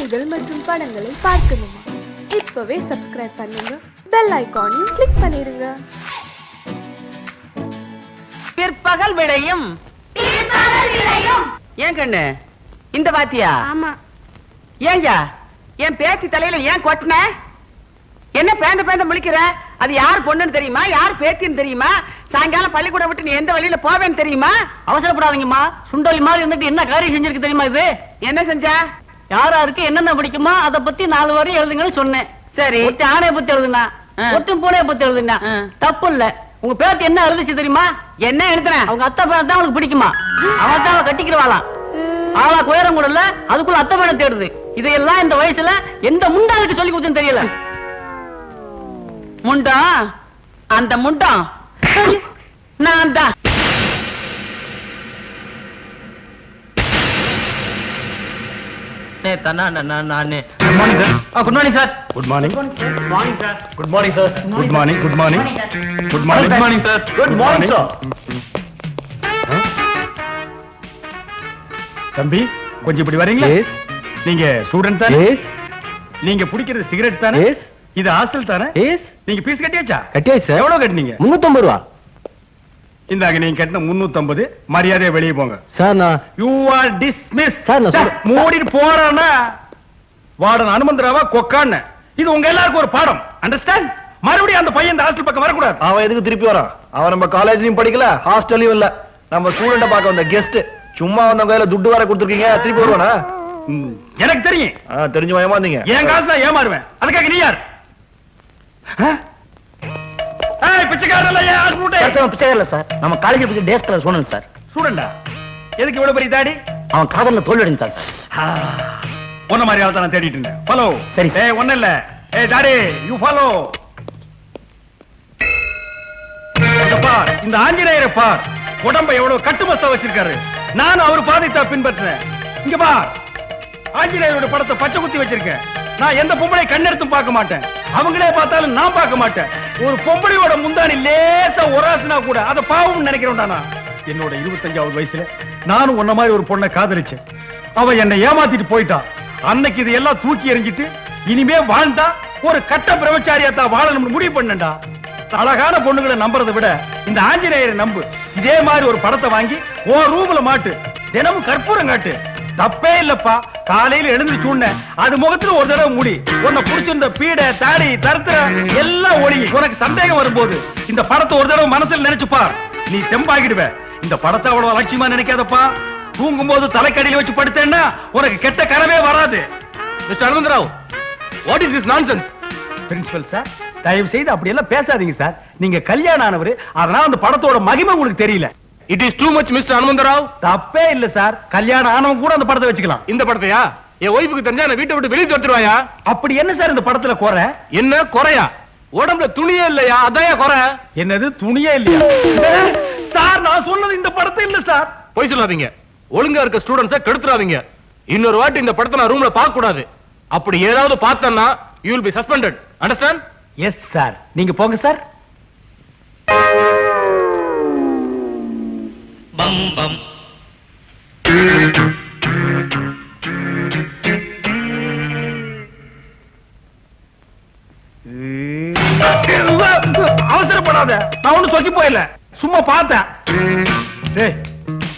செய்திகள் மற்றும் படங்களை பார்க்கணுமா? இப்பவே சப்ஸ்கிரைப் பண்ணுங்க, பெல் ஐகானையும் கிளிக் பண்ணிருங்க. பிற்பகல் விளையும் ஏன் கண்ணு இந்த வாத்தியா? ஆமா. ஏங்கா என் பேத்தி தலையில ஏன் கொட்டின? என்ன பேந்த பேந்த முழிக்கிற? அது யார் பொண்ணுன்னு தெரியுமா? யார் பேத்தின்னு தெரியுமா? சாயங்காலம் பள்ளிக்கூடம் விட்டு நீ எந்த வழியில போவேன்னு தெரியுமா? அவசரப்படாதீங்கம்மா. சுண்டலி மாதிரி இருந்துட்டு என்ன காரியம் செஞ்சிருக்கு தெரியுமா? இது என்ன செஞ்சா? யாராருக்கு என்னென்ன பிடிக்குமா அதை பத்தி 4 வரி எழுதுங்கன்னு சொன்னேன். சரி, ஒட்டு ஆணைய பத்தி எழுதுனா, ஒட்டும் பூனைய பத்தி எழுதுனா தப்பு இல்ல. உங்க பேத்தி என்ன எழுதுச்சு தெரியுமா? என்ன எழுதுன? அவங்க அத்தை பேரை தான் அவங்களுக்கு பிடிக்குமா? அவன் தான் அவ கட்டிக்கிறவாளாம். ஆளா குயரம் கூட இல்ல, அதுக்குள்ள அத்தை பேரை தேடுது. இதையெல்லாம் இந்த வயசுல எந்த முண்டாளுக்கு சொல்லி கொடுத்துன்னு தெரியல. முண்டம், அந்த முண்டம் நான் தான். Good morning sir. Good morning. Good morning sir. Good morning sir. Good morning. Good morning. Good morning. Good morning sir. Good morning sir. தம்பி கொஞ்சம் இப்படி வரீங்களா? நீங்க ஸ்டூடண்ட் தானே? நீங்க குடிக்கிறது சிகரெட் தானே? இது ஹாஸ்டல் தானே? நீங்க ஃபீஸ் கட்டியாச்சா? கட்டியாச்சு சார். எவ்வளவு கட்டினீங்க? 350 ரூபா. இந்தாங்க நீங்க கட்டின 350. மரியாதையா வெளியே போங்க. சார் நான் யூ ஆர் டிஸ்மிஸ். சார், நான் மூடிட்டு போறானா வார்டன் அனுமந்தராவா கொக்கான்னு. இது உங்க எல்லாருக்கும் ஒரு பாடம். அண்டர்ஸ்டாண்ட்? மறுபடியும் அந்த பையன் இந்த ஹாஸ்டல் பக்கம் வரக்கூடாது. அவன் எதுக்கு திருப்பி வரான்? அவன் நம்ம காலேஜ்லயும் படிக்கல, ஹாஸ்டல்லயும் இல்ல. நம்ம ஸ்டூடெண்ட பார்க்க வந்த கெஸ்ட். சும்மா வந்த கையில துட்டு வர கொடுத்துருக்கீங்க, திருப்பி வருவானா? எனக்கு தெரியும். தெரிஞ்சு ஏமாந்தீங்க. என் காசு தான் ஏமாறுவேன். அதுக்காக நீ யார்? பிச்சைக்காரல சார். நம்ம காலேஜ் பத்தி டேஸ் கலர் சொன்னேன் சார். ஸ்டூடெண்டா? எதுக்கு இவ்வளவு பெரிய தாடி? அவன் காதல்ல தோல்வி அடைஞ்சான் சார். ஒன்ன மாதிரி ஆள் தான் தேடிட்டு இருந்தேன். ஃபாலோ. சரி சார். ஒண்ணு இல்ல. தாடி யூ ஃபாலோ. பார், இந்த ஆஞ்சநேயரை பார், உடம்ப எவ்வளவு கட்டுமஸ்தா வச்சிருக்காரு. நானும் அவர் பாதைத்தா பின்பற்றேன். இங்க பார், ஆஞ்சநேயரோட படத்தை பச்சை குத்தி வச்சிருக்கேன். நான் எந்த பொம்பளை கண்ணெடுத்தும் பார்க்க மாட்டேன். அவங்களே பார்த்தாலும் நான் பார்க்க மாட்டேன். ஒரு பொம்பளையோட முந்தானி லேசா ஒராசுனா கூட அத பாவம்னு நினைக்கிறேன்டா. என்னோட 25வது வயசுல நானும் உன்ன மாதிரி ஒரு பொண்ணை காதலிச்சேன். அவ என்னை ஏமாத்திட்டு போயிட்டா. அன்னைக்கு இதெல்லாம் தூக்கி எறிஞ்சிட்டு இனிமே வாழ்ந்தா ஒரு கட்ட பிரம்மச்சாரியா தான் வாழணும்னு முடிவு பண்ணேன்டா. அழகான பொண்ணுகளை நம்புறதை விட இந்த ஆஞ்சநேயரை நம்பு. இதே மாதிரி ஒரு படத்தை வாங்கி ஓ ரூம்ல மாட்டு. தினமும் கற்பூரம் காட்டு. தப்பே இல்லப்பா. காலையில எழுந்து சூண்ண அது முகத்துல ஒரு தடவை முடி. உன்னை புடிச்சிருந்த பீடை தாடி தருத்திர எல்லாம் ஒழுங்கி. உனக்கு சந்தேகம் வரும்போது இந்த படத்தை ஒரு தடவை மனசுல நினைச்சு பார். நீ தெம்பாகிடுவ. இந்த படத்தை அவ்வளவு அலட்சியமா நினைக்காதப்பா. தூங்கும் போது தலைக்கடியில வச்சு படுத்தேன்னா உனக்கு கெட்ட கனவே வராது. Mister Anantharao, what is this nonsense? Principal sir, தயவு செய்து அப்படி எல்லாம் பேசாதீங்க சார். நீங்க கல்யாணம் ஆனவர், அதனால அந்த படத்தோட மகிமை உங்களுக்கு தெரியல. It is too much mister Anantharao. தப்பே இல்ல சார். கல்யாணம் ஆனவங்க கூட அந்த படத்தை வச்சுக்கலாம். இந்த படத்தையா? என் ஒய்ஃபுக்கு தெரிஞ்சா நான் வீட்டை விட்டு வெளியே தோத்துருவாயா? அப்படி என்ன சார் இந்த படத்துல குறை? என்ன குறையா? உடம்புல துணியே இல்லையா? அதான் குறை. என்னது துணியே இல்லையா? சார் நான் சொன்னது இந்த படத்தை இல்ல சார். போய் சொல்லாதீங்க. ஒழுங்கா இருக்க ஸ்டூடண்ட்ஸை கெடுத்துறாதீங்க. இன்னொரு வாட்டி இந்த படத்தை நான் ரூம்ல பார்க்க கூடாது. அப்படி ஏதாவது பார்த்தேன்னா you will be suspended. Understand? Yes sir. நீங்க போங்க சார். பம் பம். அவசரப்படாத. நான் ஒண்ணு சொக்கி போயில, சும்மா பார்த்தேன்.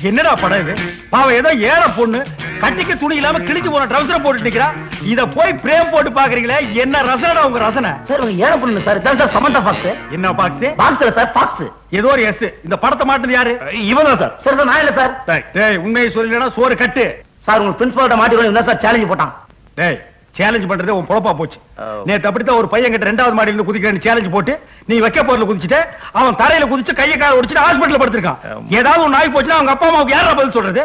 என்னடா படம் இது? பாவம் ஏதோ ஏற பொண்ணு கட்டிக்க துணி இல்லாம கிழிச்சு போன ட்ரவுசரை போட்டு நிக்கிறா. இத போய் பிரேம் போட்டு பாக்குறீங்களே, என்ன ரசனடா உங்க ரசனை? சார் ஏற பண்ணு சார். இதான் சார் சமந்தா பாக்ஸ். என்ன பாக்ஸ்? பாக்ஸ்ல சார் பாக்ஸ். ஏதோ ஒரு எஸ். இந்த படத்தை மாட்டது யாரு? இவன் தான் சார். சார் நான் இல்ல சார். டேய் உண்மையை சொல்லலனா சோறு கட்டு. சார் உங்க பிரின்சிபால்ட்ட மாட்டிரோம் தான் சார் சேலஞ்ச் போட்டான். டேய் சேலஞ்ச் பண்றதே உன் பொழப்பா போச்சு. நேத்து அப்படித்தான் ஒரு பையன் கிட்ட 2வது மாடியில இருந்து குதிக்கிறேன்னு சேலஞ்ச் போட்டு நீ வைக்க போர்ல குதிச்சிட்டு அவன் தரையில குதிச்சு கையை கால ஒடிச்சிட்டு ஹாஸ்பிடல்ல படுத்திருக்கான். ஏதாவது ஒரு நாய் போச்சுன்னா அவங்க அப்பா அம்மாவுக்கு யாரா பதில் சொல்றது?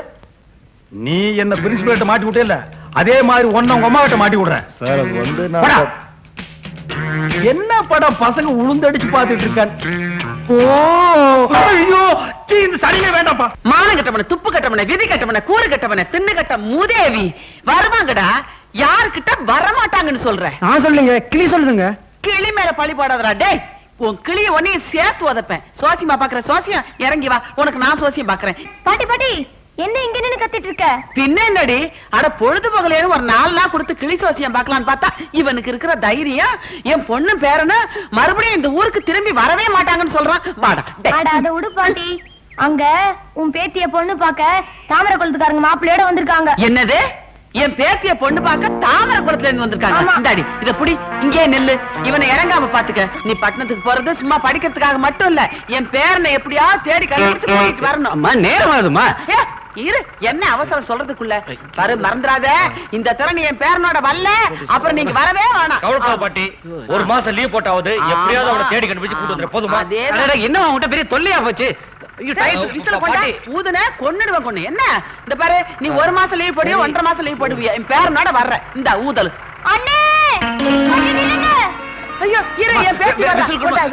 நீ என்ன பிரின்சிபல்ட்ட மாட்டி விட்டே இல்ல, அதே மாதிரி ஒன்ன உங்க அம்மா கிட்ட மாட்டி விடுறேன். சார் அது வந்து என்ன படம் பசங்க உளுந்தடிச்சு பாத்துட்டு இருக்கான். ஓ ஐயோ இந்த சரியே வேண்டாம்ப்பா. மானம் கட்டவன, துப்பு கட்டவன, விதி கட்டவன, கூறு கட்டவன, தின்னு கட்ட மூதேவி வருவாங்கடா. யாருக்கிட்ட வரமாட்டாங்கன்னு சொல்றேன். நான் சொல்லுங்க, கிளி சொல்லுங்க. கிளி மேல பழி போடாதடா. டேய் உன் கிளிய ஒன்னே சேர்த்து உதப்பேன். சோசியமா பாக்குற சோசியம் இறங்கி வா. உனக்கு நான் சோசியம் பாக்குறேன். பாட்டி பாட்டி என்ன இங்க நின்னு கத்திட்டு இருக்க? பின்ன என்னடி, அட பொழுது பகலேன்னு ஒரு 4 நாள் கொடுத்து கிளி சோசியம் பார்க்கலான்னு பார்த்தா இவனுக்கு இருக்கிற தைரியம் என் பொண்ணு பேரனு மறுபடியும் இந்த ஊருக்கு திரும்பி வரவே மாட்டாங்கன்னு சொல்றான். வாடா டேய். அட அத விடு பாட்டி. அங்க உன் பேத்திய பொண்ணு பாக்க தாமரை குளத்துக்காரங்க மாப்பிள்ளையோட வந்திருக்காங்க. என்னது? என் பேத்திய பொண்ணு பார்க்க தாமரை குளத்துல இருந்து வந்திருக்காங்க. ஆமா. இந்தாடி இத புடி, இங்கே நெல்லு. இவனை இறங்காம பாத்துக்க. நீ பட்டணத்துக்கு போறது சும்மா படிக்கிறதுக்காக மட்டும் இல்ல, என் பேரனை எப்படியாவது தேடி கண்டுபிடிச்சு கூட்டிட்டு வரணும். அம்மா நேரம் ஆகுதுமா. ஏ, இரு, என்ன அவசரம் சொல்றதுக்குள்ள பாரு, மறந்துடாத. இந்த திறன் என் பேரனோட வரல அப்புறம் நீங்க வரவே வேணாம். கவலைப்படாத பாட்டி, ஒரு மாசம் லீவ் போட்டாவது எப்படியாவது அவனை தேடி கண்டுபிடிச்சு கூட்டு வந்துரு போதுமா? அதே என்ன உங்ககிட்ட பெரிய தொல்லையா போச்சு? கொன்னுடுவேன் கொன்னு. என்ன இந்த பாரு, நீ 1 மாசம் லீவ் போடுவியா 1.5 மாசம் லீவ் போடுவியா, என் பேரனோட வர்ற இந்த ஊதல். அண்ணே அண்ணே நில்லுங்க. ஐயோ இரு, என் பேத்தி வர்றா.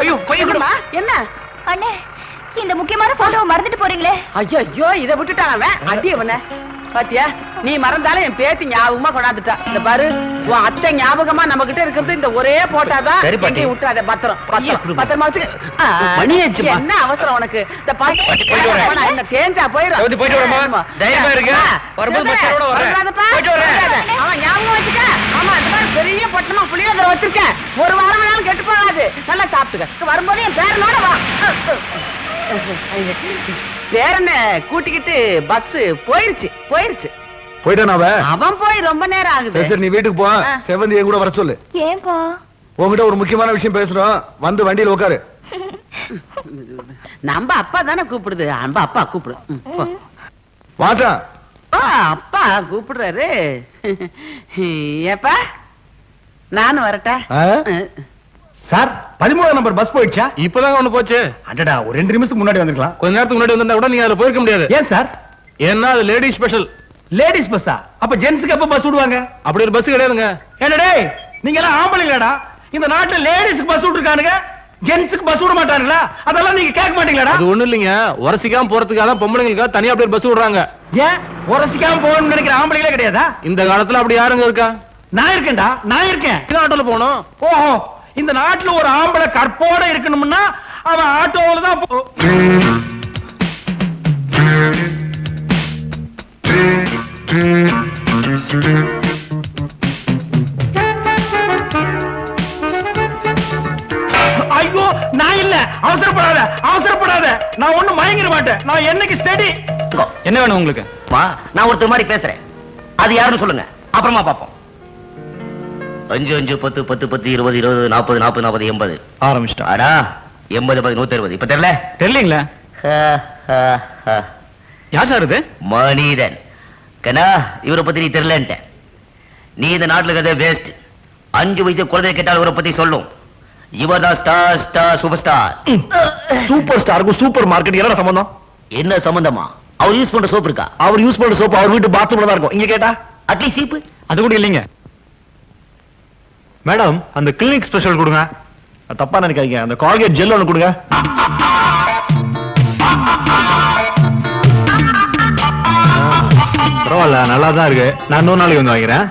ஐயோ, போய் கொடுமா. என்ன அண்ணே இந்த முக்கியமான போட்டோவை மறந்துட்டு போறீங்களே. ஐயோ இத விட்டுட்டான் அவன். அடி அவன பாத்தியா, நீ மறந்தாலும் என் பேத்தி ஞாபகமா கொண்டாந்துட்டா. இந்த பாரு, உன் அத்தை ஞாபகமா நம்ம கிட்ட இருக்கிறது இந்த ஒரே போட்டாதான். சரி பாட்டி. விட்டுறாத, பத்திரமா வச்சுக்க. மணி ஆச்சுப்பா. என்ன அவசரம் உனக்கு? இந்த பாட்டி போயிட்டு வரேன். என்ன தேஞ்சா போயிரும். சவுதி போயிட்டு வரேம்மா. தைரியமா இருங்க. வரும்போது மச்சானோட வரேன். போயிட்டு வரேன். அவன் ஞாபகம் வச்சுக்க. ஆமா, இந்த மாதிரி பெரிய பட்டணமா புளியோதரை வச்சிருக்கேன். 1 வாரம் வேணாலும் கெட்டு போகாது. நல்லா சாப்பிட்டுக்க. வரும்போது என் பேரனோட வா. பேரனை கூட்டிக்கிட்டு பஸ் போயிருச்சு. போயிட்டான் அவன். அவன் போய் ரொம்ப நேரம் ஆகுது. சரி, நீ வீட்டுக்கு போ. ஆ. செவந்தி என் கூட வர சொல்லு. ஏன்பா? உங்ககிட்ட ஒரு முக்கியமான விஷயம் பேசுறோம். வந்து வண்டியில உட்காரு. நம்ம அப்பா தானே கூப்பிடுது. நம்ம அப்பா கூப்பிடு. போ. வாசா, அப்பா கூப்பிடுறாரு. ஏப்பா நானும் வரட்டா? சார் 13 நம்பர் பஸ் போயிடுச்சா? இப்பதாங்க ஒண்ணு போச்சு. அடடா, ஒரு 2 நிமிஷத்துக்கு முன்னாடி வந்திருக்கலாம். கொஞ்ச நேரத்துக்கு முன்னாடி வந்தா கூட நீங்க அதுல போயிருக்க முடியாது. ஏன் சார்? ஏன்னா அது லேடிஸ் ஸ்பெஷல். லேடிஸ் பஸ்ஸா? அப்ப ஜென்ஸ்க்கு எப்ப பஸ் விடுவாங்க? அப்படி ஒரு பஸ் கிடையாதுங்க. என்னடே, நீங்க எல்லாம் ஆம்பளைங்களாடா? இந்த நாட்டுல லேடிஸ்க்கு பஸ் விட்டுருக்கானுங்க, ஜென்ஸ்க்கு பஸ் விட மாட்டாங்களா? அதெல்லாம் நீங்க கேட்க மாட்டீங்களாடா? அது ஒண்ணு இல்லைங்க, உரசிக்காம போறதுக்காக தான் பொம்பளைங்களுக்காக தனியா அப்படியே பஸ் விடுறாங்க. ஏன் உரசிக்காம போகணும்னு நினைக்கிற ஆம்பளைங்களே கிடையாதா? இந்த காலத்துல அப்படி யாருங்க இருக்கா? நான் இருக்கேன்டா, நான் இருக்கேன். இந்த ஆட்டோல போனோம். ஓஹோ, இந்த நாட்டுல ஒரு ஆம்பளை கற்போட இருக்கணும்னா அவன் ஆட்டோல தான் ஐயோ, நான் இல்ல. அவசரப்படாத. நான் ஒண்ணும் மயங்கிட மாட்டேன். நான் என்னைக்கு ஸ்டடி. என்ன வேணும் உங்களுக்கு? நான் ஒருத்தர் மாதிரி பேசுறேன். அது யாருன்னு சொல்லுங்க, அப்புறமா பாப்போம். 5 5 10 10 10 20 20 40 40 40 80 ஆரம்பிச்சிட்டா. அடா 80 10 160. இப்ப தெரியல? தெரியலீங்களா? யார் சார் இது? மனிதன். கண்ணா, இவரை பத்தி நீ தெரியலன்ட்ட. நீ இந்த நாட்டுல இருக்கிறத வேஸ்ட். 5 வயசு குழந்தை கேட்டால் இவரை பத்தி சொல்லும். இவர் தான் ஸ்டார் சூப்பர் ஸ்டார். சூப்பர் ஸ்டாருக்கும் சூப்பர் மார்க்கெட் என்ன சம்பந்தம்? என்ன சம்பந்தமா? அவர் யூஸ் பண்ற சோப்பு இருக்கா? அவர் யூஸ் பண்ற சோப்பு அவர் வீட்டு பாத்ரூம்ல தான் இருக்கும். இங்க கேட்டா அட்லீஸ்ட் சீப்பு அது கூட இல்லைங்க. மேடம், அந்த கிளினிக் ஸ்பெஷல் கொடுங்க. தப்பா நினைக்காதீங்க, அந்த கால்கேட் ஜெல் ஒன்று கொடுங்க. பரவாயில்ல, நல்லா தான் இருக்கு. நான் 100 நாளைக்கு வந்து வாங்கிறேன்.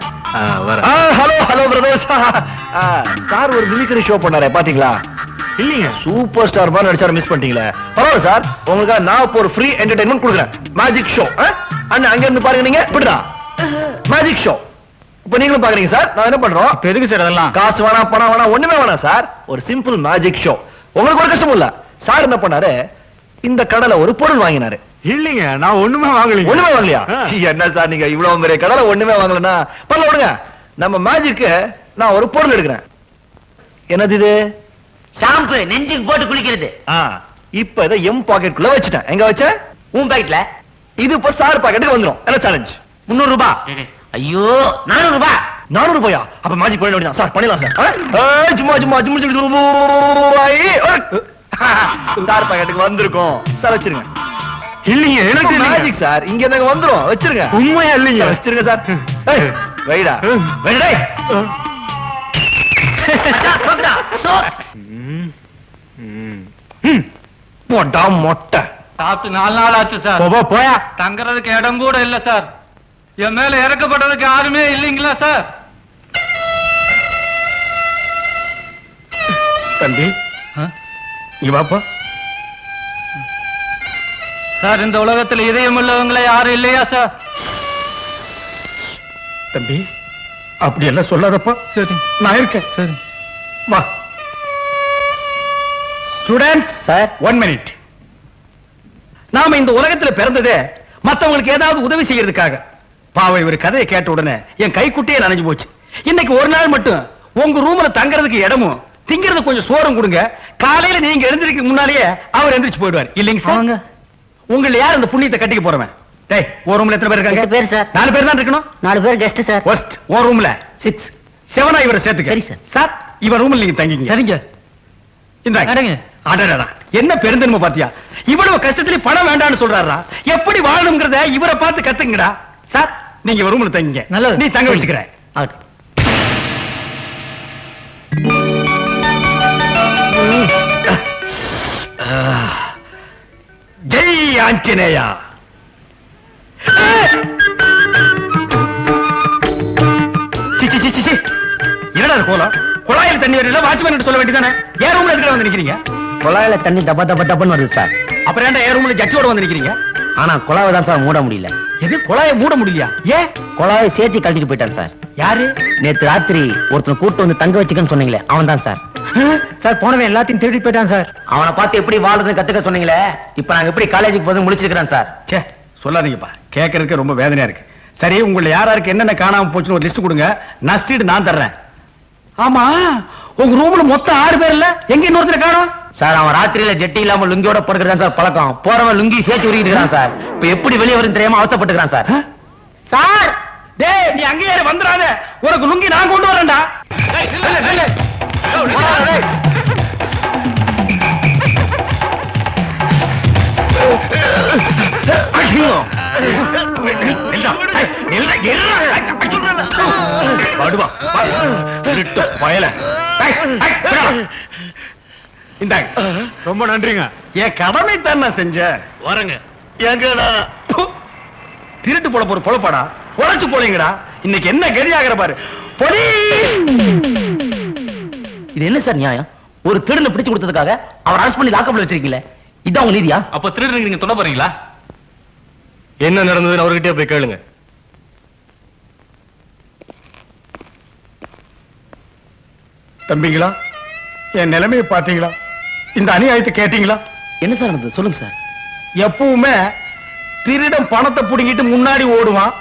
Hello brothers. சார் ஒரு மிமிக்ரி ஷோ பண்ணாரே, பாத்தீங்களா? இல்லீங்க, சூப்பர் ஸ்டார் மாதிரி நடிச்சாரு. மிஸ் பண்ணிட்டீங்களே. பரவாயில்ல சார், உங்களுக்கு நான் இப்போ ஒரு ஃப்ரீ என்டர்டைன்மெண்ட் கொடுக்குறேன். Magic show. அண்ணா அங்க இருந்து பாருங்க. நீங்க இப்படிதான் மேஜிக் ஷோ. இப்ப நீங்களும் பாக்குறீங்க சார். நான் என்ன பண்றோம்? எதுக்கு சார் அதெல்லாம்? காசு வேணாம், பணம் வேணாம், ஒண்ணுமே வேணாம் சார். ஒரு சிம்பிள் மேஜிக் ஷோ. உங்களுக்கு ஒரு கஷ்டமும் இல்ல. சார் என்ன பண்ணாரு, இந்த கடையில ஒரு பொருள் வாங்கினாரு. இல்லீங்க, நான் ஒண்ணுமே வாங்கல. ஒண்ணுமே வாங்கலையா? என்ன சார் நீங்க இவ்வளவு பெரிய கடையில ஒண்ணுமே வாங்கலன்னா பரவாயில்ல விடுங்க. நம்ம மேஜிக்கு நான் ஒரு பொருள் எடுக்கிறேன். என்னது இது? ஷாம்பு. நெஞ்சுக்கு போட்டு குளிக்கிறது. இப்ப இதை எம் பாக்கெட்டுக்குள்ள வச்சுட்டேன். எங்க வச்ச? உன் பாக்கெட்ல. இது இப்ப சார் பாக்கெட்டுக்கு வந்துரும். என்ன சேலஞ்ச்? 300 ரூபாய். ஐயோ, 400 ரூபாய். 400 ரூபாயா? அப்ப மேஜிக் பண்ண வேண்டியதான் சார். பண்ணிடலாம் சார். சும்மா சார் பாக்கெட்டுக்கு வந்திருக்கோம் சார். வச்சிருங்க. இல்லீங்க, எனக்கு மேஜிக் சார். இங்க இருந்தாங்க வந்துரும். வச்சிருங்க. உண்மையா இல்லீங்க? வச்சிருங்க சார். வைடா வைடா. போட்டா மொட்டை. சாப்பிட்டு 4 நாள் ஆச்சு சார். போயா. தங்கறதுக்கு இடம் கூட இல்ல சார். என் மேல இறக்கப்பட்டதுக்கு யாருமே இல்லைங்களா சார்? தம்பி, இங்க வாப்பா. சார் இந்த உலகத்துல இதயம் உள்ளவங்களே யாரும் இல்லையா சார்? தம்பி அப்படி எல்லாம் சொல்லாதப்பா. சரி நான் இருக்கேன். சரி. வா ஸ்டூடெண்ட்ஸ், சார் 1 மினிட். நாம இந்த உலகத்துல பிறந்ததே மத்தவங்களுக்கு ஏதாவது உதவி செய்யறதுக்காக. பாவம் இவர் கதையை கேட்ட உடனே என் கைக்குட்டியே நனைஞ்சு போச்சு. இன்னைக்கு ஒரு நாள் மட்டும் உங்க ரூம்ல தங்கறதுக்கு இடமும் திங்கிறது கொஞ்சம் சோறும் கொடுங்க. காலையில நீங்க எழுந்திருக்க முன்னாலேயே அவர் எந்திரிச்சு போயிடுவார். இல்லைங்க சார்? உங்களை யார் இந்த புண்ணியத்தை கட்டிக்க போறவன்? டேய், ஒரு ரூம்ல எத்தனை பேர் இருக்காங்க? 8 பேர் சார். 4 பேர் தான் இருக்கணும். 4 பேர் கெஸ்ட் சார். ஃபர்ஸ்ட் ஒரு ரூம்ல 6. 7 இவரை சேர்த்துக்க. சரி சார். சார் இவர் ரூம்ல நீங்க தங்கிங்க. சரிங்க. இந்தாங்க. அடங்க. அடடடா, என்ன பெருந்தன்மை பாத்தியா? இவ்வளவு கஷ்டத்துல பணம் வேண்டாம்னு சொல்றாரா? எப்படி வாழணும்ங்கறத இவரை பார்த்து கத்துங்கடா. சார் நீங்க ஒரு ரூம்ல தங்கிங்க. நல்லது. நீ தங்க வச்சுக்கிற. ஜெய் ஆஞ்சநேயா. என்னடா கோலம்? குழாயில் தண்ணி வரல, வாட்ச்மேன் சொல்ல வேண்டியதானே? ஏன் ரூம்ல எதுக்கு வந்து நிக்கிறீங்க? குழாயில தண்ணி டப்பா டப்பா டப்பான்னு வருது சார். அப்புறம் ஏன்டா ஏன் ரூம்ல ஜட்டியோட வந்து நிக்கிறீங்க? ஆனா குழாவை தான் சார் மூட முடியல. எது குழாயை மூட முடியலையா? ஏன்? குழாயை சேர்த்து கழட்டிட்டு போயிட்டான் சார். யாரு? நேத்து ராத்திரி ஒருத்தன் கூட்டு வந்து தங்க வச்சுக்கன்னு சொன்னீங்களே, அவன் தான் சார். சார் போனவன் எல்லாத்தையும் தேடி போயிட்டான் சார். அவனை பார்த்து எப்படி வாழுதுன்னு கத்துக்க சொன்னீங்களே, இப்ப நாங்க எப்படி காலேஜுக்கு போது முடிச்சிருக்கிறோம் சார். சே சொல்லாதீங்கப்பா, கேட்கறதுக்கு ரொம்ப வேதனையா இருக்கு. சரி, உங்களை யாராருக்கு என்னென்ன காணாம போச்சுன்னு ஒரு லிஸ்ட் கொடுங்க. நஷ்டீடு நான் தர்றேன். ஆமா, உங்க ரூம்ல மொத்தம் 6 பேர் இல்ல, எங்க இன்னொருத்தர் காணோம்? சார் அவன் ராத்திரியில ஜெட்டி இல்லாம லுங்கியோட படுக்கிறான் சார் பழக்கம். போறவன் லுங்கி சேர்த்து உருகிட்டு இருக்கான் சார். இப்ப எப்படி வெளியே வரும் தெரியாம அவசப்பட்டுக்கிறான் சார். சார் டேய், நீ அங்கேயே வந்துடாத. உனக்கு லுங்கி நான் கொண்டு வரேன்டா. ரொம்ப நன்றிங்க. என் கடமை தான் நான் செஞ்சேன். வரங்க. எங்கடா திருட்டு போல போற பொழப்பாடா? உழைச்சு போலீங்கடா. இன்னைக்கு என்ன கதியாகிற பாரு. பொடி இது என்ன சார் நியாயம்? ஒரு திருடனை பிடிச்சு கொடுத்ததுக்காக அவர் அரெஸ்ட் பண்ணி லாக்கப்ல வச்சிருக்கீங்களே, இதான் உங்க நீதியா? அப்ப திருடுறீங்க நீங்க சொல்ல போறீங்களா? என்ன நடந்ததுன்னு அவர்கிட்டயே போய் கேளுங்க. தம்பிங்களா, என் நிலைமையை பாத்தீங்களா? இந்த அநியாயத்தை கேட்டீங்களா? என்ன சார் நடந்தது சொல்லுங்க சார். எப்பவுமே திருடன் பணத்தை புடுங்கிட்டு முன்னாடி ஓடுவான்,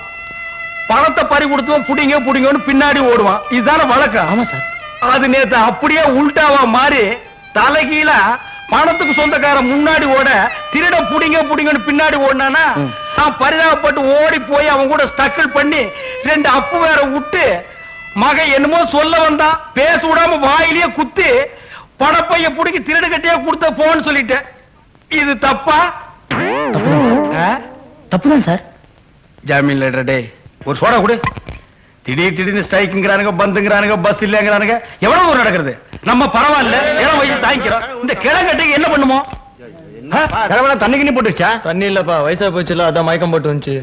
பணத்தை பறி கொடுத்தவன் புடிங்க புடிங்கன்னு பின்னாடி ஓடுவான். இதுதானே வழக்கம். ஆமா சார். அது நேத்து அப்படியே உல்டாவா மாறி தலைகீழ பணத்துக்கு சொந்தக்காரன் முன்னாடி ஓட, திருட புடிங்க புடிங்கன்னு பின்னாடி ஓடினானா, நான் பரிதாபப்பட்டு ஓடி போய் அவன் கூட ஸ்டக்கிள் பண்ணி 2 அப்பு வேற விட்டு, மகன் என்னமோ சொல்ல வந்தான், பேச விடாம வாயிலேயே குத்தி பணப்பைய புடிங்கி திருடு கட்டியா கொடுத்த போன்னு சொல்லிட்டேன். இது தப்பா? தப்புதான் சார். ஜாமீன் லெட்டர் டே ஒரு சோடா கொடு. திடீர்னு ஸ்ட்ரைக்குங்கிறானுங்க, பந்துங்கிறானுங்க, பஸ் இல்லங்கிறானுங்க. எவ்வளவு ஒரு நடக்கிறது? நம்ம பரவாயில்ல, இளம் வயசு தாங்கிக்கிறோம். இந்த கிழங்கட்டுக்கு என்ன பண்ணுமோ? தண்ணி கிண்ணி போட்டுச்சா? தண்ணி இல்லப்பா, வயசா போச்சுல, அதான் மயக்கம் போட்டு வந்துச்சு.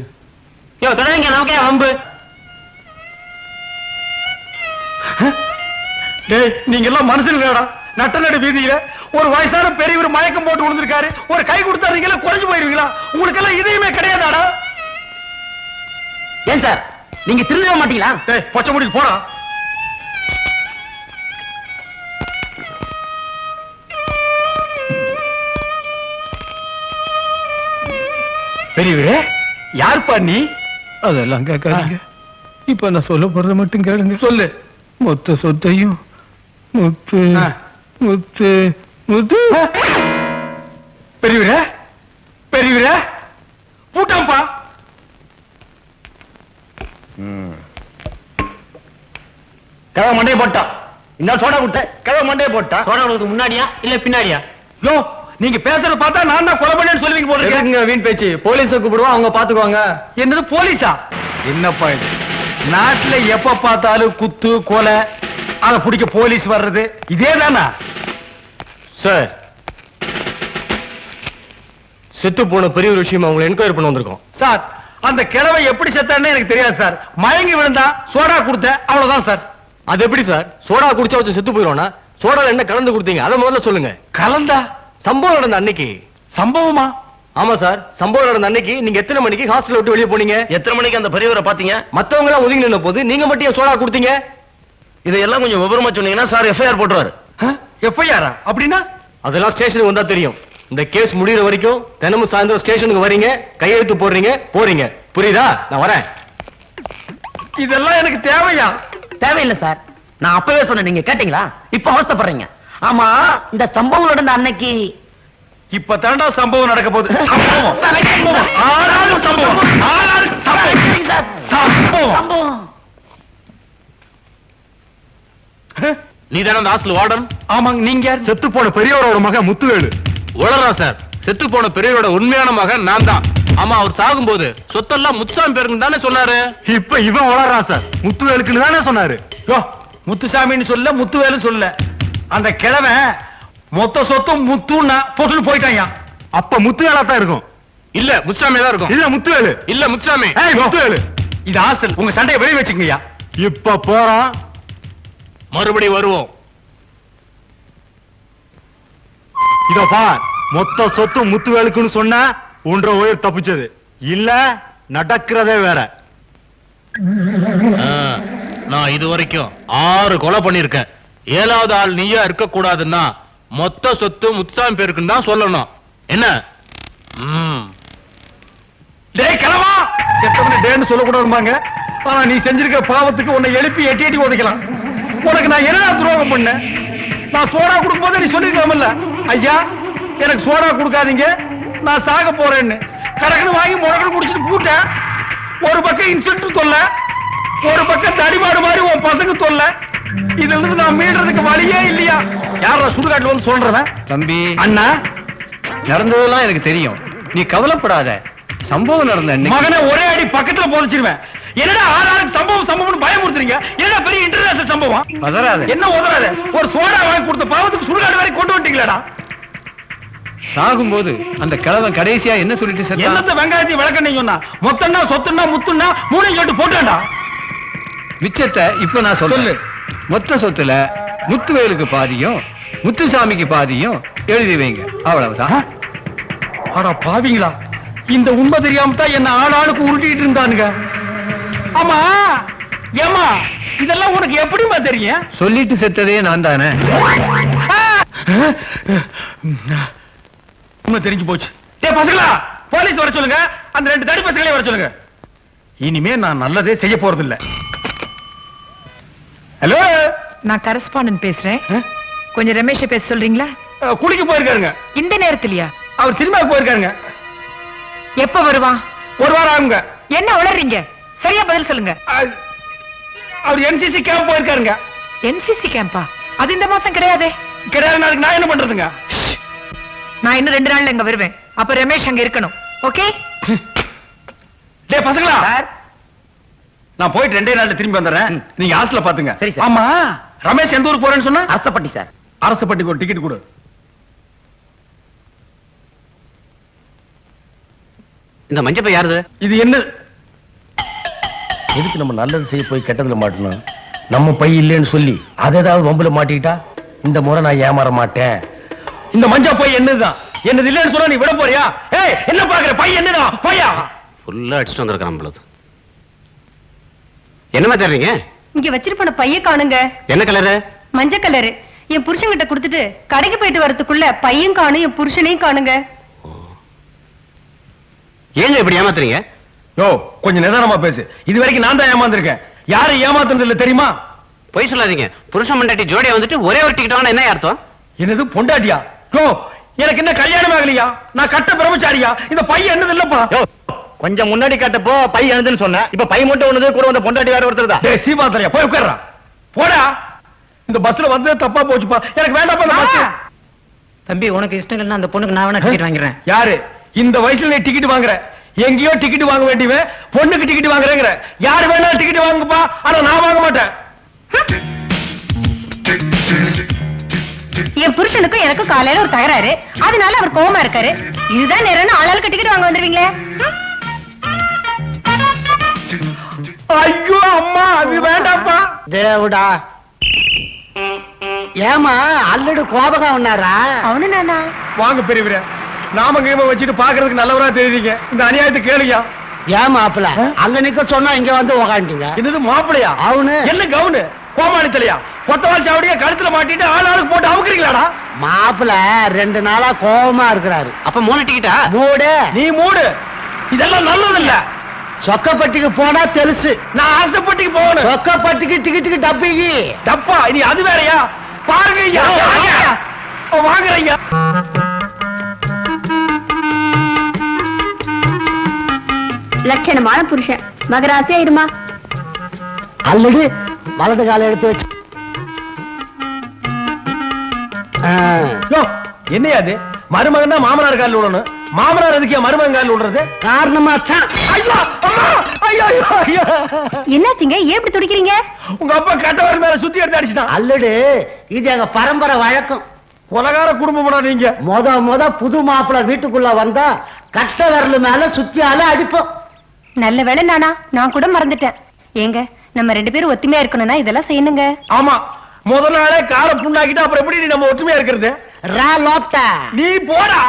நமக்கே வம்பு. டேய், நீங்க எல்லாம் மனுஷன்களா? நட்ட நடு வீதியில ஒரு வயசான பெரியவர் மயக்கம் போட்டு விழுந்திருக்காரு. ஒரு கை கொடுத்தா நீங்க குறைஞ்சு போயிருவீங்களா? உங்களுக்கு எல்லாம் இதயமே கிடையாதாடா? ஏன் சார் நீங்க திருந்தவே மாட்டீங்களா? டேய், பொச்ச முடிக்கு போடா. பெரியவரே, யார்ப்பா நீ? அதெல்லாம் கேட்காதீங்க. இப்ப நான் சொல்ல போறத மட்டும் கேளுங்க. சொல்லு. மொத்த சொத்தையும் முத்து முத்து முத்து. பெரியவரே, பெரியவரே, பூட்டாம்பா. கிழவ மண்டையை போட்டா. இன்னும் சோடா கொடுத்த கிழவ மண்டையை போட்டா. சோடா கொடுத்து முன்னாடியா இல்ல பின்னாடியா? யோ, நீங்க பேசுறத பார்த்தா நான் தான் கொலை பண்ணேன்னு சொல்லுவீங்க போல இருக்கு. எதுக்குங்க வீண் பேச்சு? போலீஸை கூப்பிடுவோம், அவங்க பாத்துக்குவாங்க. என்னது போலீஸா? என்னப்பா இது? நாட்டுல எப்ப பார்த்தாலும் குத்து கொலை, அதை பிடிக்க போலீஸ் வர்றது இதேதானா? சார், செத்து போன பெரிய ஒரு விஷயம் அவங்களை என்கொயரி பண்ண வந்திருக்கோம். சார், அந்த கிழவை எப்படி செத்தான்னு எனக்கு தெரியாது சார். மயங்கி விழுந்தா சோடா கொடுத்த, அவ்வளவுதான் சார். அது எப்படி சார்? சோடா குடிச்சா வச்சு செத்து போயிடுவானா? சோடால என்ன கலந்து கொடுத்தீங்க அதை முதல்ல சொல்லுங்க. கலந்தா? சம்பவம் நடந்த அன்னைக்கு. சம்பவமா? ஆமா சார், சம்பவம் நடந்த அன்னைக்கு நீங்க எத்தனை மணிக்கு ஹாஸ்டல் விட்டு வெளியே போனீங்க? எத்தனை மணிக்கு அந்த பெரியவரை பாத்தீங்க? மத்தவங்க எல்லாம் ஒதுங்கி நின்ன போது நீங்க மட்டும் ஏன் சோடா கொடுத்தீங்க? இதெல்லாம் கொஞ்சம் விவரமா சொன்னீங்கன்னா சார் எஃப்ஐஆர் போட்டுருவாரு. எஃப்ஐஆரா? அப்படின்னா அதெல்லாம் ஸ்டேஷனுக்கு வந்தா தெரியும். இந்த கேஸ் முடியற வரைக்கும் தினமும் சாயந்தரம் ஸ்டேஷனுக்கு வரீங்க, கையெழுத்து போடுறீங்க, போறீங்க. புரியுதா? நான் வரேன். இதெல்லாம் எனக்கு தேவையா? தேவையில்லை சார். நான் அப்பவே சொன்னேன், நீங்க கேட்டீங்களா? இப்ப அவஸ்தைப்படுறீங்க. ஆமா, இந்த சம்பவம் நடந்த அன்னைக்கு இப்ப தாண்டா சம்பவம் நடக்க போகுது. சம்பவம். ஆளாளு சம்பவம். ஆளாளு சம்பவம். சம்பவம். நீ தானே அந்த ஹாஸ்டல் வார்டன்? ஆமாங்க. நீங்க யார்? செத்து போன பெரியவரோட மகன் முத்துவேலு. உளறா சார். செத்து போன பெரியவரோட உண்மையான மகன் நான் தான். ஆமா, அவர் சாகும்போது சொத்தெல்லாம் முத்துசாமி பேருக்கு தானே சொன்னாரு. இப்ப இவன் வளர்றான் சார். முத்துவேலுக்குன்னு தானே சொன்னாரு. முத்துசாமின்னு சொல்ல, முத்துவேலு சொல்ல. அந்த கிழவன் மொத்த சொத்தும் முத்துன்னா போட்டு போயிட்டான். அப்ப முத்துவேலா தான் இருக்கும். இல்ல, முத்துசாமி தான் இருக்கும். இல்ல, முத்துவேலு. இல்ல, முத்துசாமி. முத்துவேலு. இது ஹாஸ்டல். உங்க சண்டையை வெளியே வச்சுக்கங்கய்யா. இப்ப போறோம், மறுபடி வருவோம். இதோ பார், மொத்த சொத்து முத்துவேலுக்குன்னு சொன்னா 1.5 உயிர் தப்பிச்சது. இல்ல நடக்கிறதே வேற. நான் இது வரைக்கும் 6 கொலை பண்ணிருக்கேன். 7வது ஆள் நீயா இருக்க கூடாதுன்னா மொத்த சொத்து முத்துசாமி பேருக்குன்னு தான் சொல்லணும். என்ன? டேய் கிழவா, செத்தவன டேன்னு சொல்லக்கூடாதும்பாங்க. ஆனா நீ செஞ்சிருக்க பாவத்துக்கு உன்னை எழுப்பி எட்டி எட்டி உதைக்கலாம். உனக்கு நான் என்ன துரோகம் பண்ணேன்? நான் சோடா கொடுக்கும் போது நீ சொல்லிருக்கலாம்ல, ஐயா எனக்கு சோடா கொடுக்காதீங்க, நான் சாக போறேன்னு. கடக்குன்னு வாங்கி முடக்கன்னு குடிச்சிட்டு கூட்டேன். ஒரு பக்கம் இன்ஸ்பெக்டர் தொல்ல, ஒரு பக்கம் தடிமாடு மாதிரி உன் பசங்க தொல்ல. இதுல இருந்து நான் மீடுறதுக்கு வழியே இல்லையா? யாரா சுடுகாட்டுல வந்து சொல்றவன்? தம்பி, அண்ணா, நடந்ததெல்லாம் எனக்கு தெரியும். நீ கவலைப்படாத. சம்பவம் நடந்த மகனை ஒரே அடி பக்கத்துல போதிச்சிருவேன். என்னடா ஆளாளுக்கு சம்பவம் சம்பவம் பயமுறுத்துறீங்க? என்ன பெரிய இன்டர்நேஷனல் சம்பவம்? பதறாத. என்ன உதறாத? ஒரு சோடா வாங்கி கொடுத்த பாவத்துக்கு சுடுகாடு வரை கொண்டு வந்துட்டீங்களாடா. சாகும்போது அந்த கிழவன் கடைசியா என்ன சொல்லிட்டு செத்தான்? என்னத்த வெங்காயத்தை விளக்கணும் சொன்னா? மொத்தம்னா சொத்துன்னா முத்துன்னா 3 சொல்லிட்டு போட்டான்டா. மிச்சத்தை இப்ப நான் சொல்லு. மொத்த சொத்துல முத்துவேலுக்கு பாதியும் முத்துசாமிக்கு பாதியும் எழுதி வைங்க. அவ்வளவுதான். ஆடா பாவிங்களா, இந்த உண்மை தெரியாம தான் என்ன ஆளாளுக்கு உருட்டிட்டு இருந்தானுங்க. ஆமா ஏமா, இதெல்லாம் உனக்கு எப்படிமா தெரியும்? சொல்லிட்டு செத்ததே நான் தானே. உண்மை தெரிஞ்சு போச்சு. டேய் பசங்களா, போலீஸ் வர சொல்லுங்க. அந்த 2 தடி பசங்களே வர சொல்லுங்க. இனிமே நான் நல்லதே செய்ய போறது இல்ல. ஹலோ, நான் கரஸ்பாண்டன்ட் பேசுறேன். கொஞ்சம் ரமேஷை பேச சொல்றீங்களா? குளிக்க போயிருக்காருங்க. இந்த நேரத்திலயா? அவர் சினிமாவுக்கு போயிருக்காருங்க. எப்ப வருவான்? 1 வாரம் ஆகுங்க. என்ன உளறீங்க? சரியா பதில் சொல்லுங்க. அவர் என்சிசி கேம்ப் போயிருக்காருங்க. என்சிசி கேம்பா? அது இந்த மாசம் கிடையாதே. கிடையாது. நாளைக்கு நான் என்ன பண்றதுங்க? நான் இன்னும் 2 நாள்ல இங்க வருவேன். அப்ப ரமேஷ் அங்க இருக்கணும். ஓகே? டேய் பசங்களா, நான் போயிட்டு 2 நாள்ல திரும்பி வந்துடுறேன். நீங்க ஹாஸ்டல்ல பாத்துங்க. சரி சார். ஆமா, ரமேஷ் எந்த ஊருக்கு போறேன்னு சொன்னா? அரசப்பட்டி சார். அரசப்பட்டிக்கு ஒரு டிக்கெட் கொடு. இந்த மஞ்சப்பை யாருது? இது என்ன? எதுக்கு நம்ம நல்லது செய்ய போய் கெட்டதுல மாட்டணும்? நம்ம பை இல்லைன்னு சொல்லி அதை ஏதாவது வம்புல மாட்டிக்கிட்டா இந்த முறை நான் ஏமாற மாட்டேன். இந்த மஞ்சா பை என்னதுதான்? என்னது இல்லைன்னு சொன்னா நீ விட போறியா? ஏய், என்ன பாக்குற? பை என்னதான்? பையா ஃபுல்லா அடிச்சுட்டு வந்திருக்கான் பொழுது. என்னமா தர்றீங்க? இங்க வச்சிட்டு போன பைய காணுங்க. என்ன கலரு? மஞ்சள் கலரு. என் புருஷன் கிட்ட கொடுத்துட்டு கடைக்கு போயிட்டு வரதுக்குள்ள பையன் காணும், என் புருஷனையும் காணுங்க. ஏங்க இப்படி ஏமாத்துறீங்க? யோ, கொஞ்சம் நிதானமா பேசு. இது வரைக்கும் நான் தான் ஏமாந்துருக்கேன். யாரும் ஏமாத்துறது இல்ல தெரியுமா? பொய் சொல்லாதீங்க. புருஷன் மண்டாட்டி ஜோடியா வந்துட்டு ஒரே ஒரு டிக்கெட் வாங்கினா என்ன அர்த்தம்? என்னது பொண்டாட்டியா? யோ, எனக்கு என்ன கல்யாணம் ஆகலையா? நான் கட்ட பிரம்மச்சாரியா? இந்த பை என்னது இல்லப்பா. கொஞ்சம் முன்னாடி கட்டப்போ பை எழுதுன்னு சொன்ன, இப்ப பை மட்டும் ஒண்ணுது, கூட வந்த பொண்டாட்டி வேற ஒருத்தர் தான். டேய் சீமாத்தரையா, போய் உட்கார்றா. போடா. இந்த பஸ்ல வந்து தப்பா போச்சுப்பா. எனக்கு வேண்டாம்ப்பா இந்த பஸ். தம்பி, உனக்கு இஷ்டம் இல்லைன்னா அந்த பொண்ணுக்கு நான் வேணா டிக்கெட் வாங்கிடுறேன். யாரு இந்த வயசுல நீ டிக்கெட் வாங்குற? எங்கேயோ டிக்கெட் வாங்க வேண்டியவன் பொண்ணுக்கு டிக்கெட் வாங்குறேங்கிற. யாரு வேணா டிக்கெட் வாங்குப்பா, ஆனா நான் வாங்க மாட்டேன். என் புருஷனுக்கும் எனக்கும் காலையில ஒரு தகராறு, அதனால அவர் கோவமா இருக்காரு. இதுதான் நேரம் ஆளாளுக்கு டிக்கெட் வாங்க வந்துருவீங்களே. ஐயோ அம்மா, அது வேண்டாம்ப்பா. தேவடா, ஏமா அல்லடு கோபகம் உன்னாரா? அவனு நானா? வாங்க பெரியவரே, நாம கீம வச்சுட்டு பாக்குறதுக்கு நல்லவரா தெரியுறீங்க. இந்த அநியாயத்தை கேளுயா. ஏன் மாப்பிள அங்க நிக்க சொன்னா இங்க வந்து உக்காந்துட்டீங்க? என்னது மாப்பிளையா? அவனு என்ன கவுனு கோமாளி தலையா? கொத்தவால் சாவடியா கழுத்துல மாட்டிட்டு ஆளுக்கு போட்டு அவுக்குறீங்களாடா? மாப்பிள 2 நாளா கோவமா இருக்கிறாரு. அப்ப 3 டிக்கெட்டா? மூடு. நீ மூடு. இதெல்லாம் நல்லது இல்ல. சொக்கப்பட்டிக்கு போனா தெலுசு. நான் அரசப்பட்டிக்கு போகணும். சொக்கப்பட்டிக்கு டிக்கெட்டுக்கு டப்பிக்கு டப்பா இனி அது வேறயா? பாருங்க வாங்குறீங்க. லட்சணமான புருஷன் மகராசியா இருமா. அல்லது வலது கால எடுத்து வச்சு. என்னையா அது? மருமகன் தான் மாமனார் காலில் விடணும். மாமனார் எதுக்கு மருமகன் காலில் விடுறது? காரணமா தான். ஐயோ அம்மா, ஐயோ ஐயோ ஐயோ. என்னாச்சுங்க? ஏன் இப்படி துடிக்கிறீங்க? உங்க அப்பா கட்டவர் மேல சுத்தி எடுத்து அடிச்சுட்டான். அல்லடு இது எங்க பரம்பரை வழக்கம். கொலகார குடும்பம்டா நீங்க. முத புது மாப்பிள வீட்டுக்குள்ள வந்தா கட்ட விரல் மேல சுத்தியால அடிப்போம். நல்ல வேளை நானா, நான் கூட மறந்துட்டேன். ஏங்க நம்ம 2 பேரும் ஒத்துமையா இருக்கணும்னா இதெல்லாம் செய்யணுங்க. ஆமா, முதல் நாளே கார புண்ணாக்கிட்டு அப்புறம் எப்படி நீ நம்ம ஒற்றுமையா இருக்கிறது? நீ போடா.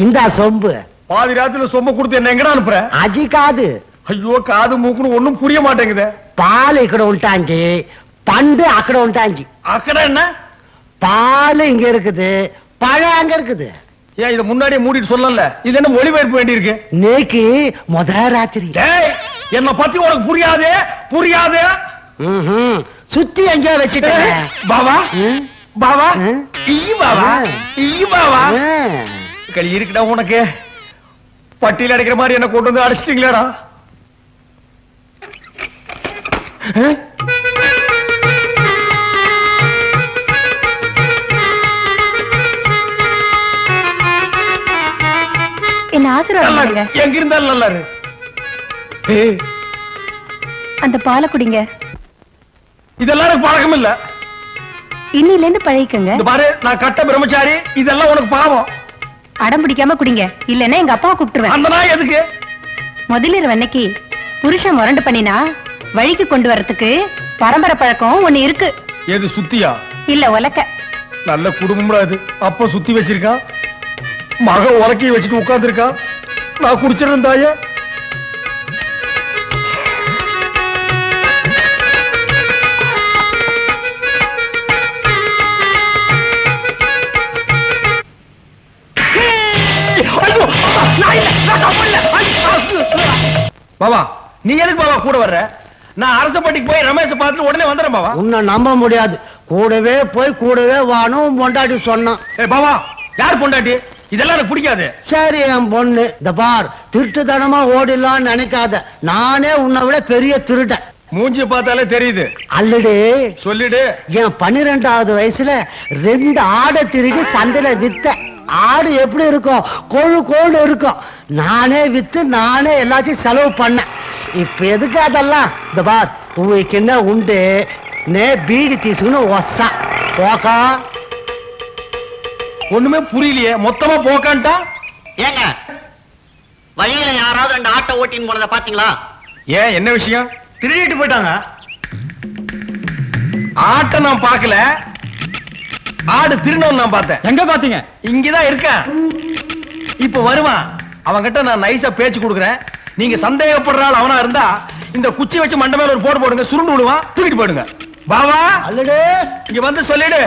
இந்த சொம்பு பாதி ராத்திரில சொம்ப கொடுத்து என்ன எங்கடா அனுப்புற? அஜி காது. ஐயோ காது மூக்குன்னு ஒண்ணும் புரிய மாட்டேங்குது. பால் இக்கட உண்டாஞ்சி, பண்டு அக்கட உண்டாஞ்சி. அக்கட என்ன? பால் இங்க இருக்குது, பழம் அங்க இருக்குது. ஏன் இத முன்னாடியே மூடிட்டு சொல்லல? இது என்ன ஒளிபரப்பு வேண்டி இருக்கு? நேக்கு முத ராத்திரி. என்ன பத்தி உனக்கு புரியாது புரியாது. சுத்தி எங்கேயோ வச்சுட்டேன். பாவா பாவா ஈ பாவா ஈ பாவா. களி இருக்குடா உனக்கு. பட்டியல் அடைக்கிற மாதிரி என்ன கொண்டு வந்து அடிச்சிட்டீங்களேடா. என்ன ஆசீர்வாதம். எங்க இருந்தாலும் நல்லா இரு. அந்த பாலை குடிங்க. இதெல்லாம் எனக்கு பழக்கம் இல்ல. இன்னில இருந்து பழகிக்கங்க. இந்த பாரு, நான் கட்ட பிரம்மச்சாரி. இதெல்லாம் உனக்கு பாவம். அடம் பிடிக்காம குடிங்க, இல்லன்னா எங்க அப்பாவை கூப்பிட்டுருவேன். அந்த நாய் எதுக்கு? முதலிரவு அன்னைக்கு புருஷன் முரண்டு பண்ணினா வழிக்கு கொண்டு வரதுக்கு பரம்பரை பழக்கம் ஒண்ணு இருக்கு. எது சுத்தியா? இல்ல உலக்க. நல்ல குடும்பம்டா இது. அப்ப சுத்தி வச்சிருக்கா, மக உலக்கையை வச்சுட்டு உட்கார்ந்து இருக்கா. நான் குடிச்சிருந்தேன் தாயே. பாபா நீ எதுக்கு பாபா கூட வர்ற? நான் அரசப்பட்டிக்கு போய் ரமேஷ் பார்த்துட்டு உடனே வந்துடுறேன் பாபா. உன்னை நம்ப முடியாது. கூடவே போய் கூடவே வானும் பொண்டாட்டி சொன்னான். பாபா யார் பொண்டாட்டி? இதெல்லாம் எனக்கு பிடிக்காது. சரி என் பொண்ணு, இந்த பார், திருட்டுத்தனமா ஓடிடலான்னு நினைக்காத. நானே உன்னை விட பெரிய திருடன். மூஞ்சி பார்த்தாலே தெரியுது. அல்லடி சொல்லிடு. என் 12வது வயசுல 2 ஆடை திருடி சந்தையில வித்த. ஆடு எப்படி இருக்கும்? கொழு கோடு இருக்கும். நானே வித்து நானே எல்லாத்தையும் செலவு பண்ணேன். இப்ப எதுக்கு அதெல்லாம்? இந்த பார், உங்களுக்கு என்ன உண்டு? நே பீடி தீசுன்னு ஒசா போக்கா. ஒண்ணுமே புரியலையே. மொத்தமா போக்கான்ட்டா. ஏங்க வழியில யாராவது 2 ஆட்டோ ஓட்டின்னு போனதை பாத்தீங்களா? ஏன் என்ன விஷயம்? திருடிட்டு போயிட்டாங்க. ஆட்டை நான் பார்க்கல, ஆடு திருநவன் நான் பார்த்தேன். எங்க பாத்தீங்க? இங்கதான் இருக்கேன். இப்ப வருவான். அவன்கிட்ட நான் நைஸா பேச்சு கொடுக்குறேன். நீங்க சந்தேகப்படுற ஆள் அவனா இருந்தா இந்த குச்சி வச்சு மண்டை மேல ஒரு போடு போடுங்க. சுருண்டு விடுவான், தூக்கிட்டு போயிடுங்க. பாவா அல்லடு இங்க வந்து சொல்லிடு.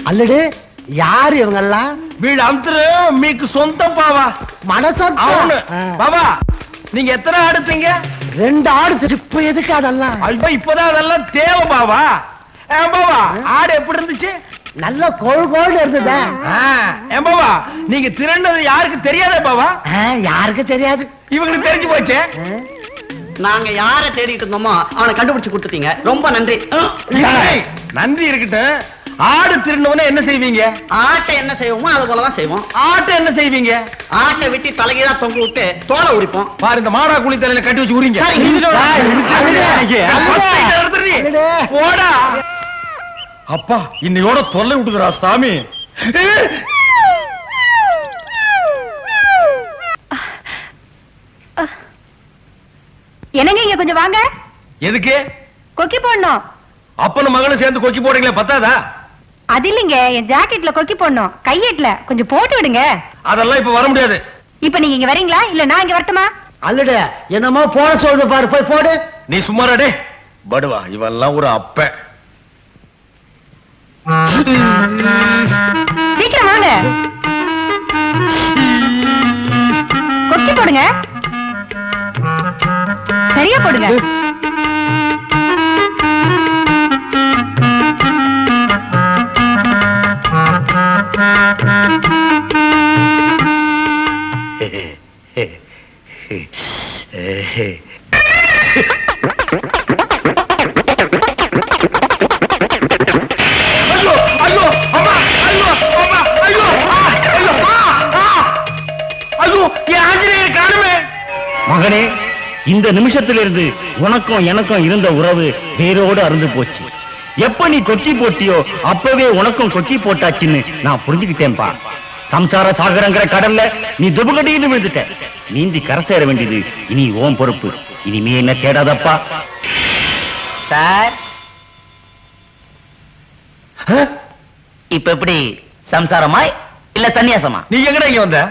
அல்லடு யாரு இவங்க எல்லாம்? வீடு அந்தரு மீக்கு சொந்தம் பாவா. மனசொத்த அவனு பாவா. நீங்க எத்தனை ஆடுத்தீங்க? 2 ஆடு. இப்ப எதுக்கு அதெல்லாம்? ஐயோ இப்பதான் அதெல்லாம் தேவை பாவா. பாவா ஆடு எப்படி இருந்துச்சு? நல்ல கோழு கோழு இருந்ததா? பாவா நீங்க திரண்டது யாருக்கு தெரியாதே பாவா? யாருக்கு தெரியாது. இவங்களுக்கு தெரிஞ்சு போச்சே. நாங்க யார தேடிட்டு இருந்தோமோ அவனை கண்டுபிடிச்சு கொடுத்துட்டீங்க. ரொம்ப நன்றி. நன்றி இருக்கட்டும். ஆடு திருநவன என்ன செய்வீங்க? ஆட்டை என்ன செய்வோமோ அது போலதான் செய்வோம். ஆட்டை என்ன செய்வீங்க? ஆட்டை வெட்டி தலைகீழா தொங்க விட்டு தோலை உரிப்போம். பாரு, இந்த மாடா குழி தலையில கட்டி வச்சு உரிங்க. போடா. அப்பா இன்னையோட தொல்லை விட்டுதுரா சாமி. என்னங்க இங்க கொஞ்சம் வாங்க. எதுக்கு? கொக்கி போடணும். அப்பனும் மகளும் சேர்ந்து கொக்கி போடுறீங்களே பத்தாதா? அது இல்லைங்க, என் ஜாக்கெட்ல கொக்கி போடணும், கையேட்ல கொஞ்சம் போட்டு விடுங்க. அதெல்லாம் இப்ப வர முடியாது. இப்ப நீங்க இங்க வரீங்களா இல்ல நான் இங்க வரட்டுமா? அல்லட என்னமோ போட சொல்லுது பாரு, போய் போடு. நீ சும்மாடே படுவா, இவெல்லாம் ஒரு அப்ப. சீக்கிரம் வாங்க, கொக்கி போடுங்க, சரியா போடுங்க. மகனே, இந்த நிமிஷத்திலிருந்து உனக்கும் எனக்கும் இருந்த உறவு வேரோடு அருந்து போச்சு. எப்ப நீ கொக்கி போட்டியோ அப்பவே உனக்கும் கொக்கி போட்டாச்சுன்னு நான் புரிஞ்சுக்கிட்டேன்பா. சம்சார சாகரங்கிற கடல்ல நீ துபகடின்னு விழுந்துட்ட. நீந்தி கரை சேர வேண்டியது இனி ஓம் பொறுப்பு. இனிமே என்ன தேடாதப்பா. சார் இப்ப எப்படி, சம்சாரமா இல்ல சன்னியாசமா? நீ எங்கடா இங்க வந்த?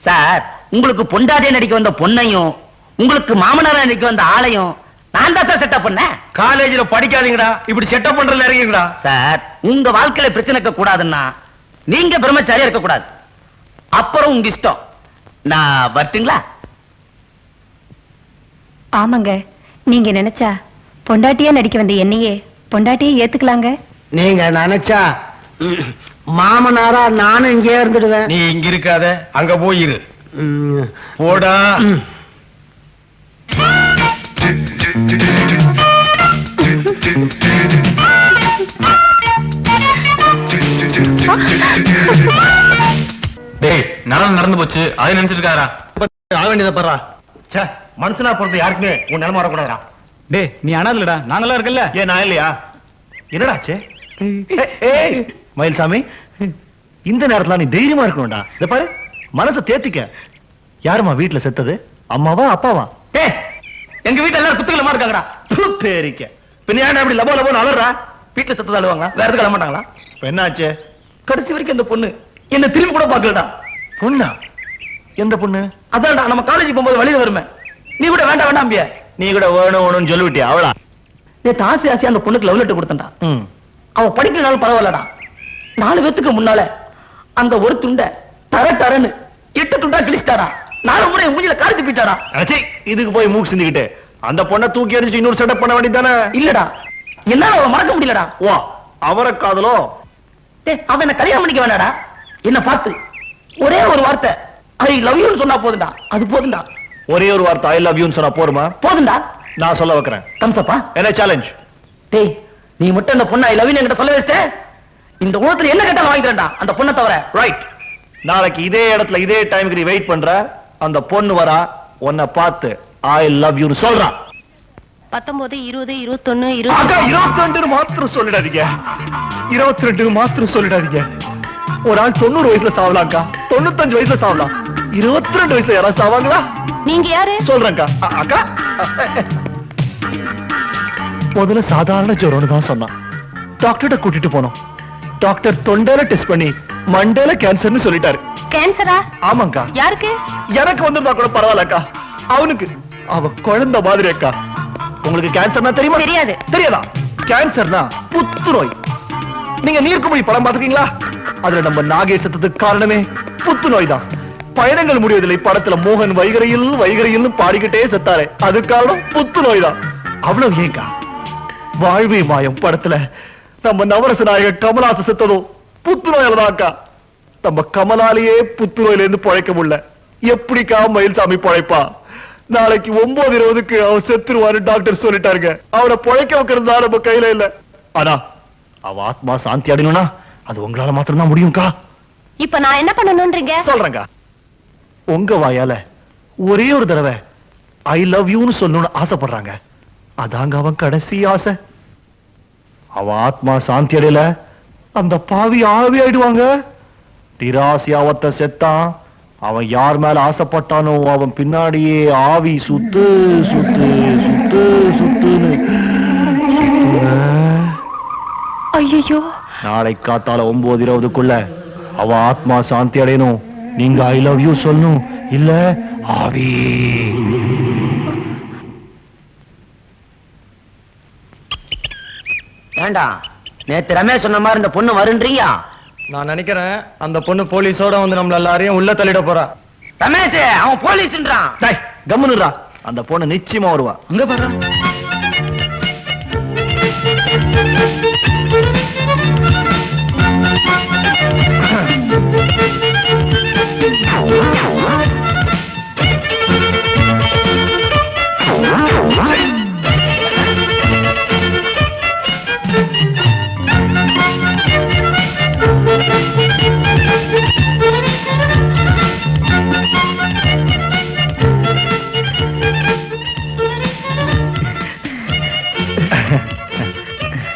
சார், உங்களுக்கு பொண்டாட்டிய நடிக்க வந்த பொண்ணையும் உங்களுக்கு மாமனாரா நடிக்க வந்த ஆளையும் நான் தான் சார் செட்டப் பண்ணேன். காலேஜ்ல படிக்காதீங்கடா, இப்படி செட்டப் பண்றதுல இறங்கிங்கடா. சார், உங்க வாழ்க்கையில பிரச்சனை இருக்க கூடாதுன்னா நீங்க பிரம்மச்சாரியா இருக்க கூடாது. அப்புறம் உங்க இஷ்டம். நான் வரட்டுங்களா? ஆமாங்க, நீங்க நினைச்சா பொண்டாட்டியா நடிக்க வந்த என்னையே பொண்டாட்டியே ஏத்துக்கலாங்க. நீங்க நினைச்சா மாமனாரா நானும் இங்கே இருந்துடுவேன். நீ இங்க இருக்காத, அங்க போயிரு. போடா. டேய், நடந்து போச்சு, அதை நினைச்சிட்டு இருக்காரா? ஆக வேண்டியதை பாரா. மனுஷனா பிறந்த யாருக்குமே உன் நிலைமை வரக்கூடாதா? டேய், நீ அனாதலடா, நாங்கெல்லாம் இருக்கல்ல. ஏன் நான் இல்லையா? என்னடாச்சு? மயில்சாமி, இந்த நேரத்துல நீ தைரியமா இருக்கணும்டா. இத பாரு, மனசை தேத்திக்க. யாருமா வீட்டுல செத்தது? அம்மாவா அப்பாவா? எங்க வீட்டுல எல்லாரும் குத்துகளமா இருக்காங்கடா. பேரிக்க பின்ன ஏன்டா இப்படி லபோ லபோன்னு அலறா? வீட்டுல சத்தம் அழுவாங்களா? வேற எதுக்கு அழ மாட்டாங்களா? என்னாச்சு? கடைசி வரைக்கும் அந்த பொண்ணு என்ன திரும்பி கூட பாக்கலடா. பொண்ணா? எந்த பொண்ணு? அதான்டா, நம்ம காலேஜ் போகும்போது வழியில வருமே. நீ கூட வேண்டாம் வேண்டாம்பிய. நீ கூட வேணும் வேணும்னு சொல்லிவிட்டியா? அவளா? நேத்து ஆசை ஆசையா அந்த பொண்ணுக்கு லவ் லெட்டர் கொடுத்தா. அவ படிக்கலனாலும் பரவாயில்லடா. 4 பேத்துக்கு முன்னால அந்த ஒரு துண்ட தரன்னு 8 துண்டா கிழிச்சிட்டாரா. 4 முறை மூஞ்சில காய்ச்சி போயிட்டாரா. இதுக்கு போய் மூக்கு சிந்திக்கிட்டு அந்த பொண்ணை தூக்கி எறிஞ்சிட்டு இன்னொரு செட்டப் பண்ண வேண்டியதானே? இல்லடா, என்னால அவளை மறக்க முடியலடா. வா, அவரை காதலோ? அவன் என்ன கல்யாணம் பண்ணிக்க வேண்டாடா. என்ன பார்த்து ஒரே ஒரு வார்த்தை ஐ லவ் யூ சொன்னா போதுண்டா. அது போதுண்டா. ஒரே ஒரு வார்த்தை ஐ லவ் யூன்னு சொன்னா போருமா? போதுண்டா. நான் சொல்ல வைக்கிறேன். கம்சப்பா, என்ன சேலஞ்ச்? டேய், நீ மட்டும் அந்த பொண்ணை ஐ லவ் யூ என்கிட்ட சொல்ல வச்சிட்ட, இந்த உலகத்துல என்ன கேட்டாலும் வாங்கிக்கிறேன்டா, அந்த பொண்ணை தவிர. ரைட். நாளைக்கு இதே இடத்துல இதே டைமுக்கு நீ வெயிட் பண்ற. அந்த பொண்ணு வரா, உன்னை பார்த்து ஐ லவ் யூ சொல்றா. 19, 20, 21, 22 மாத்திரம் சொல்லிடாதீங்க. 22 மாத்திரம் சொல்லிடாதீங்க. ஒரு ஆள் 90 வயசுல சாவலாம்க்கா, 95 வயசுல சாவலாம். 22 வயசுல யாராவது சாவாங்களா? நீங்க யாரு? சொல்றேன்க்கா. அக்கா, முதல்ல சாதாரண ஜுரம்னு தான் சொன்னான். டாக்டர்கிட்ட கூட்டிட்டு போனோம். டாக்டர் தொண்டையில டெஸ்ட் பண்ணி மண்டையில கேன்சர்னு சொல்லிட்டாரு. கேன்சரா? ஆமாங்கா. யாருக்கு? எனக்கு வந்திருந்தா கூட பரவாயில்லக்கா, அவனுக்கு. அவ குழந்தை மாதிரி அக்கா. உங்களுக்கு கேன்சர்னா தெரியுமா? தெரியாது. தெரியாதா? கேன்சர்னா புத்துநோய். நீங்க நீர்க்குமிழி படம் பாத்துக்கீங்களா? அதுல நம்ம நாகேசத்துக்கு காரணமே புத்துநோய் தான். பயணங்கள் முடிவதில்லை படத்துல மோகன் வைகரையில் பாடிக்கிட்டே செத்தாரே, அது காரணம் புத்துநோய் தான். அவ்வளவு ஏங்கா? வாழ்வே மாயம் படத்துல நம்ம நவரச நாயகர் கமலாச செத்ததும் புத்துநோயால தான்க்கா. நம்ம கமலாலேயே புத்துநோயில இருந்து பழைக்க முடியல. எப்படிக்கா மயில்சாமி பழைப்பா? நாளைக்கு 9:20க்கு அவன் செத்துருவாரு டாக்டர் சொல்லிட்டாருங்க. அவனை பழைக்க வைக்கிறது தான் நம்ம கையில இல்ல. ஆனா அவ ஆத்மா சாந்தி அடையணும்னா அது உங்களால மாத்திரம் தான் முடியும்க்கா. இப்ப நான் என்ன பண்ணணும்ன்றீங்க? சொல்றேங்க. உங்க வாயால ஒரே ஒரு தடவை ஐ லவ் யூன்னு சொல்லணும்னு ஆசைப்படுறாங்க. அதாங்க அவன் கடைசி ஆசை. அவன் ஆத்மா சாந்தி அடையல, அந்த பாவி ஆவி ஆயிடுவாங்க. நிராசியாவத்த செத்தான். அவன் யார் மேல ஆசைப்பட்டானோ அவன் பின்னாடியே ஆவி சுத்து சுத்து சுத்து சுத்துன்னு ஐயோ, நாளை காத்தால 9:20க்குள்ள அவ ஆத்மா சாந்தி அடையணும். நீங்க ஐ லவ் யூ சொல்லணும். இல்ல ஆவி. ஏண்டா நேத்து ரமேஷ் சொன்ன மாதிரி இந்த பொண்ணு வருன்றீங்க? நான் நினைக்கிறேன் அந்த பொண்ணு போலீஸோட வந்து நம்மள எல்லாரையும் உள்ள தள்ளிட போறா. ரமேஷ் அவன் போலீஸ்ன்றான். கம்முனுடா, அந்த பொண்ணு நிச்சயமா வருவா. அங்க பாரு.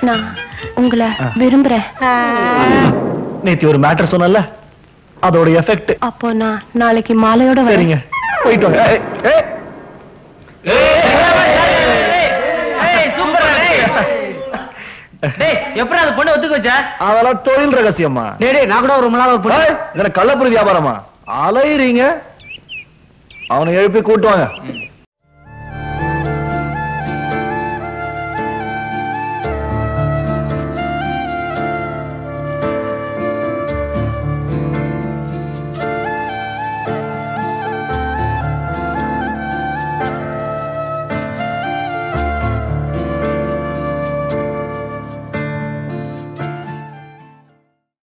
நான் உங்களை விரும்புறேன். நேத்து ஒரு மேட்டர் சொன்னல, அதோட எஃபெக்ட். அப்போ நான் நாளைக்கு மாலையோட சரிங்க, வரேன். போயிட்டு வாங்க. எப்படி அந்த பொண்ணு ஒத்துக்க வச்ச? அதெல்லாம் தொழில் ரகசியமா. நான் கூட ரொம்ப நாள் கள்ளப்பொருள் வியாபாரமா அலையறீங்க? அவனை எழுப்பி கூட்டுவாங்க.